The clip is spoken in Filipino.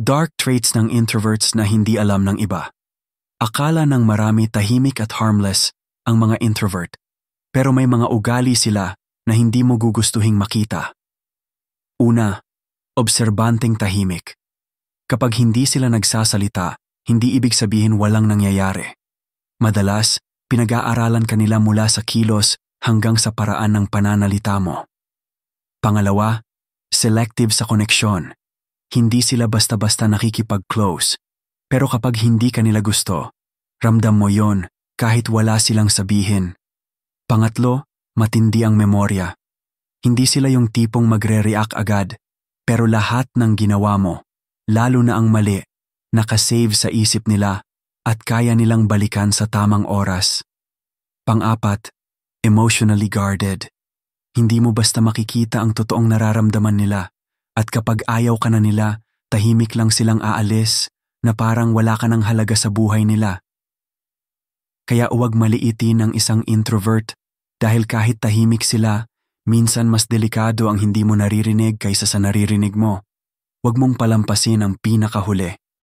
Dark traits ng introverts na hindi alam ng iba. Akala ng marami tahimik at harmless ang mga introvert, pero may mga ugali sila na hindi mo gugustuhing makita. Una, obserbanteng tahimik. Kapag hindi sila nagsasalita, hindi ibig sabihin walang nangyayari. Madalas, pinag-aaralan kanila mula sa kilos hanggang sa paraan ng pananalita mo. Pangalawa, selective sa koneksyon. Hindi sila basta-basta nakikipag-close. Pero kapag hindi kanila gusto, ramdam mo yon kahit wala silang sabihin. Pangatlo, matindi ang memorya. Hindi sila yung tipong magre-react agad, pero lahat ng ginawa mo, lalo na ang mali, nakasave sa isip nila at kaya nilang balikan sa tamang oras. Pang-apat, emotionally guarded. Hindi mo basta makikita ang totoong nararamdaman nila. At kapag ayaw ka na nila, tahimik lang silang aalis na parang wala ka ng halaga sa buhay nila. Kaya huwag maliitin ang isang introvert dahil kahit tahimik sila, minsan mas delikado ang hindi mo naririnig kaysa sa naririnig mo. Huwag mong palampasin ang pinakahuli.